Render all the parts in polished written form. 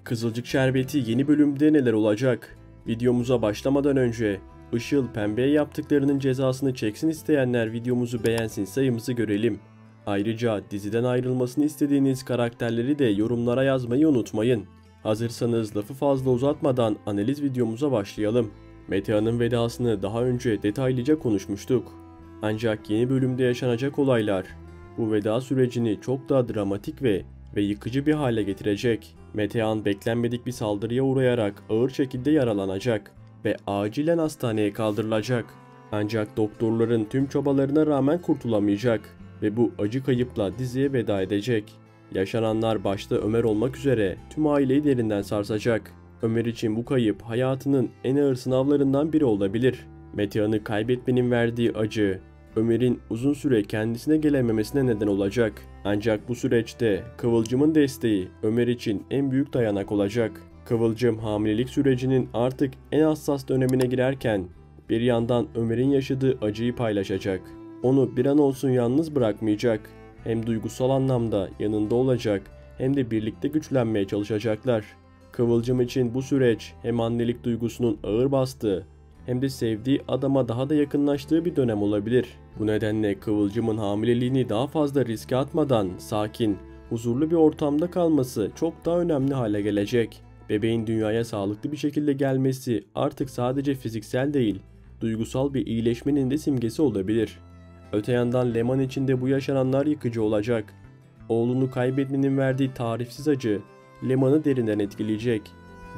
Kızılcık Şerbeti yeni bölümde neler olacak? Videomuza başlamadan önce Işıl Pembe'ye yaptıklarının cezasını çeksin isteyenler videomuzu beğensin, sayımızı görelim. Ayrıca diziden ayrılmasını istediğiniz karakterleri de yorumlara yazmayı unutmayın. Hazırsanız lafı fazla uzatmadan analiz videomuza başlayalım. Metehan'ın vedasını daha önce detaylıca konuşmuştuk. Ancak yeni bölümde yaşanacak olaylar bu veda sürecini çok daha dramatik ve yıkıcı bir hale getirecek. Metehan beklenmedik bir saldırıya uğrayarak ağır şekilde yaralanacak ve acilen hastaneye kaldırılacak. Ancak doktorların tüm çabalarına rağmen kurtulamayacak ve bu acı kayıpla diziye veda edecek. Yaşananlar başta Ömer olmak üzere tüm aileyi derinden sarsacak. Ömer için bu kayıp hayatının en ağır sınavlarından biri olabilir. Metehan'ı kaybetmenin verdiği acı, Ömer'in uzun süre kendisine gelememesine neden olacak. Ancak bu süreçte Kıvılcım'ın desteği Ömer için en büyük dayanak olacak. Kıvılcım hamilelik sürecinin artık en hassas dönemine girerken bir yandan Ömer'in yaşadığı acıyı paylaşacak. Onu bir an olsun yalnız bırakmayacak. Hem duygusal anlamda yanında olacak hem de birlikte güçlenmeye çalışacaklar. Kıvılcım için bu süreç hem annelik duygusunun ağır bastığı hem de sevdiği adama daha da yakınlaştığı bir dönem olabilir. Bu nedenle Kıvılcım'ın hamileliğini daha fazla riske atmadan sakin, huzurlu bir ortamda kalması çok daha önemli hale gelecek. Bebeğin dünyaya sağlıklı bir şekilde gelmesi artık sadece fiziksel değil, duygusal bir iyileşmenin de simgesi olabilir. Öte yandan Leman için de bu yaşananlar yıkıcı olacak. Oğlunu kaybetmenin verdiği tarifsiz acı Leman'ı derinden etkileyecek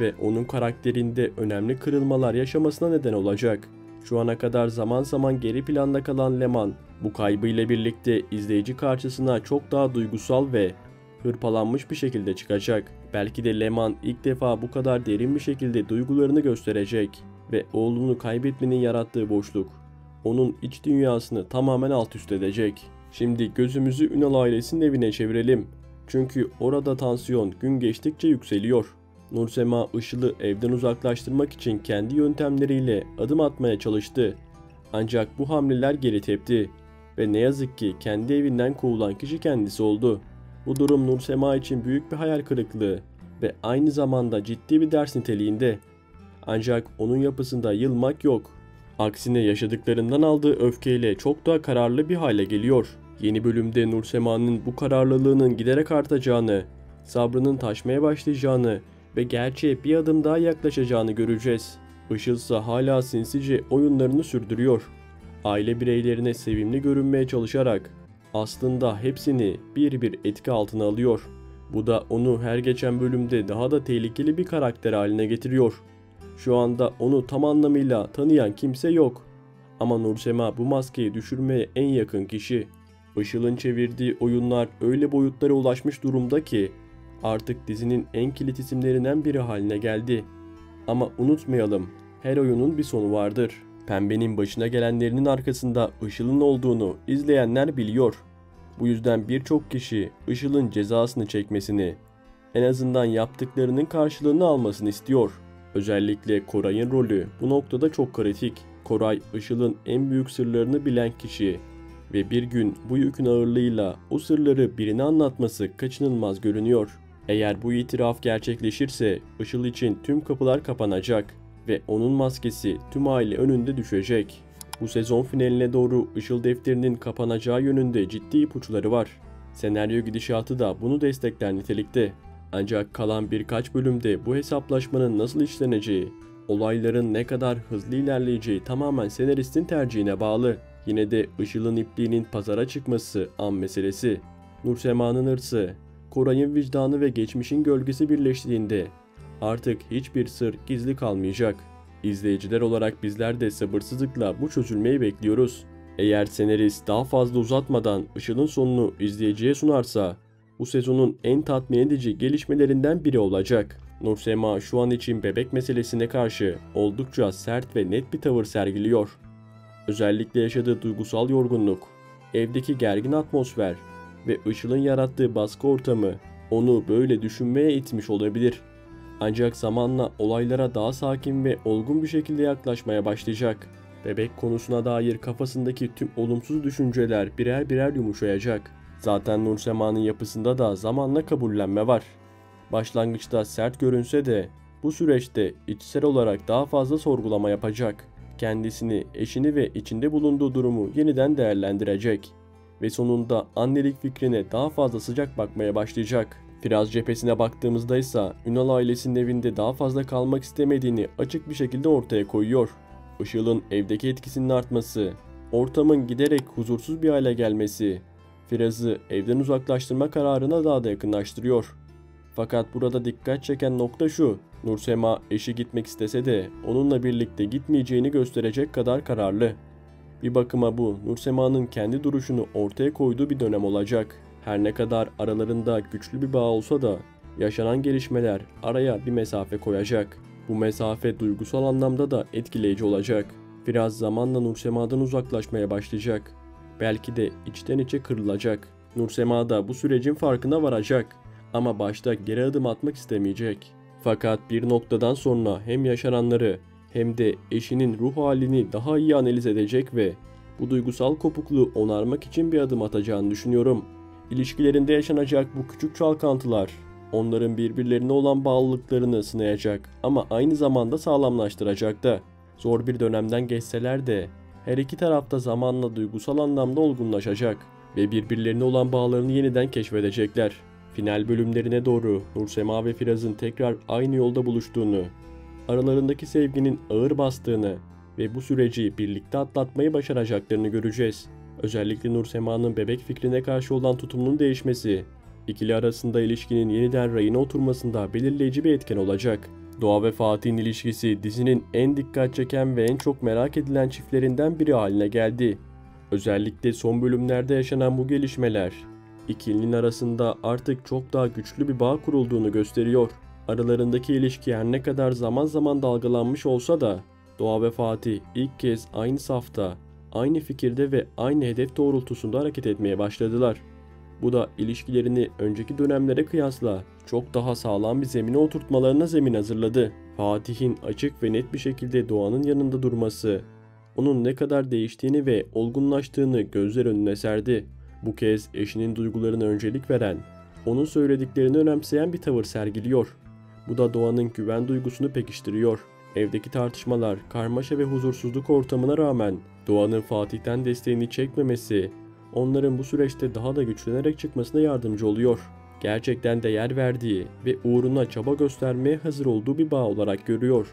ve onun karakterinde önemli kırılmalar yaşamasına neden olacak. Şu ana kadar zaman zaman geri planda kalan Leman, bu kaybıyla birlikte izleyici karşısına çok daha duygusal ve hırpalanmış bir şekilde çıkacak. Belki de Leman ilk defa bu kadar derin bir şekilde duygularını gösterecek ve oğlunu kaybetmenin yarattığı boşluk, onun iç dünyasını tamamen alt üst edecek. Şimdi gözümüzü Ünal ailesinin evine çevirelim. Çünkü orada tansiyon gün geçtikçe yükseliyor. Nursema Işıl'ı evden uzaklaştırmak için kendi yöntemleriyle adım atmaya çalıştı. Ancak bu hamleler geri tepti ve ne yazık ki kendi evinden kovulan kişi kendisi oldu. Bu durum Nursema için büyük bir hayal kırıklığı ve aynı zamanda ciddi bir ders niteliğinde. Ancak onun yapısında yılmak yok. Aksine yaşadıklarından aldığı öfkeyle çok daha kararlı bir hale geliyor. Yeni bölümde Nursema'nın bu kararlılığının giderek artacağını, sabrının taşmaya başlayacağını ve gerçeğe bir adım daha yaklaşacağını göreceğiz. Işıl ise hala sinsice oyunlarını sürdürüyor. Aile bireylerine sevimli görünmeye çalışarak aslında hepsini bir etki altına alıyor. Bu da onu her geçen bölümde daha da tehlikeli bir karakter haline getiriyor. Şu anda onu tam anlamıyla tanıyan kimse yok. Ama Nursema bu maskeyi düşürmeye en yakın kişi. Işıl'ın çevirdiği oyunlar öyle boyutlara ulaşmış durumda ki artık dizinin en kilit isimlerinden biri haline geldi. Ama unutmayalım, her oyunun bir sonu vardır. Pembe'nin başına gelenlerinin arkasında Işıl'ın olduğunu izleyenler biliyor. Bu yüzden birçok kişi Işıl'ın cezasını çekmesini, en azından yaptıklarının karşılığını almasını istiyor. Özellikle Koray'ın rolü bu noktada çok kritik. Koray, Işıl'ın en büyük sırlarını bilen kişi ve bir gün bu yükün ağırlığıyla o sırları birine anlatması kaçınılmaz görünüyor. Eğer bu itiraf gerçekleşirse Işıl için tüm kapılar kapanacak ve onun maskesi tüm aile önünde düşecek. Bu sezon finaline doğru Işıl defterinin kapanacağı yönünde ciddi ipuçları var. Senaryo gidişatı da bunu destekler nitelikte. Ancak kalan birkaç bölümde bu hesaplaşmanın nasıl işleneceği, olayların ne kadar hızlı ilerleyeceği tamamen senaristin tercihine bağlı. Yine de Işıl'ın ipliğinin pazara çıkması an meselesi. Nursema'nın hırsı, Koray'ın vicdanı ve geçmişin gölgesi birleştiğinde artık hiçbir sır gizli kalmayacak. İzleyiciler olarak bizler de sabırsızlıkla bu çözülmeyi bekliyoruz. Eğer senarist daha fazla uzatmadan Işıl'ın sonunu izleyiciye sunarsa bu sezonun en tatmin edici gelişmelerinden biri olacak. Nursema şu an için bebek meselesine karşı oldukça sert ve net bir tavır sergiliyor. Özellikle yaşadığı duygusal yorgunluk, evdeki gergin atmosfer ve Işıl'ın yarattığı baskı ortamı onu böyle düşünmeye itmiş olabilir. Ancak zamanla olaylara daha sakin ve olgun bir şekilde yaklaşmaya başlayacak. Bebek konusuna dair kafasındaki tüm olumsuz düşünceler birer birer yumuşayacak. Zaten Nursema'nın yapısında da zamanla kabullenme var. Başlangıçta sert görünse de bu süreçte içsel olarak daha fazla sorgulama yapacak. Kendisini, eşini ve içinde bulunduğu durumu yeniden değerlendirecek ve sonunda annelik fikrine daha fazla sıcak bakmaya başlayacak. Firaz cephesine baktığımızda ise Ünal ailesinin evinde daha fazla kalmak istemediğini açık bir şekilde ortaya koyuyor. Işıl'ın evdeki etkisinin artması, ortamın giderek huzursuz bir hale gelmesi, Firaz'ı evden uzaklaştırma kararına daha da yakınlaştırıyor. Fakat burada dikkat çeken nokta şu: Nursema eşi gitmek istese de onunla birlikte gitmeyeceğini gösterecek kadar kararlı. Bir bakıma bu Nursema'nın kendi duruşunu ortaya koyduğu bir dönem olacak. Her ne kadar aralarında güçlü bir bağ olsa da yaşanan gelişmeler araya bir mesafe koyacak. Bu mesafe duygusal anlamda da etkileyici olacak. Biraz zamanla Nursema'dan uzaklaşmaya başlayacak. Belki de içten içe kırılacak. Nursema da bu sürecin farkına varacak. Ama başta geri adım atmak istemeyecek. Fakat bir noktadan sonra hem yaşananları hem de eşinin ruh halini daha iyi analiz edecek ve bu duygusal kopukluğu onarmak için bir adım atacağını düşünüyorum. İlişkilerinde yaşanacak bu küçük çalkantılar onların birbirlerine olan bağlılıklarını sınayacak ama aynı zamanda sağlamlaştıracak da. Zor bir dönemden geçseler de her iki tarafta zamanla duygusal anlamda olgunlaşacak ve birbirlerine olan bağlarını yeniden keşfedecekler. Final bölümlerine doğru Nursema ve Firaz'ın tekrar aynı yolda buluştuğunu, aralarındaki sevginin ağır bastığını ve bu süreci birlikte atlatmayı başaracaklarını göreceğiz. Özellikle Nursema'nın bebek fikrine karşı olan tutumunun değişmesi, ikili arasında ilişkinin yeniden rayına oturmasında belirleyici bir etken olacak. Doğa ve Fatih'in ilişkisi dizinin en dikkat çeken ve en çok merak edilen çiftlerinden biri haline geldi. Özellikle son bölümlerde yaşanan bu gelişmeler, İkilinin arasında artık çok daha güçlü bir bağ kurulduğunu gösteriyor. Aralarındaki ilişki her ne kadar zaman zaman dalgalanmış olsa da Doğa ve Fatih ilk kez aynı safta, aynı fikirde ve aynı hedef doğrultusunda hareket etmeye başladılar. Bu da ilişkilerini önceki dönemlere kıyasla çok daha sağlam bir zemine oturtmalarına zemin hazırladı. Fatih'in açık ve net bir şekilde Doğan'ın yanında durması, onun ne kadar değiştiğini ve olgunlaştığını gözler önüne serdi. Bu kez eşinin duygularına öncelik veren, onun söylediklerini önemseyen bir tavır sergiliyor. Bu da Doğan'ın güven duygusunu pekiştiriyor. Evdeki tartışmalar, karmaşa ve huzursuzluk ortamına rağmen Doğan'ın Fatih'ten desteğini çekmemesi, onların bu süreçte daha da güçlenerek çıkmasına yardımcı oluyor. Gerçekten değer verdiği ve uğruna çaba göstermeye hazır olduğu bir bağ olarak görüyor.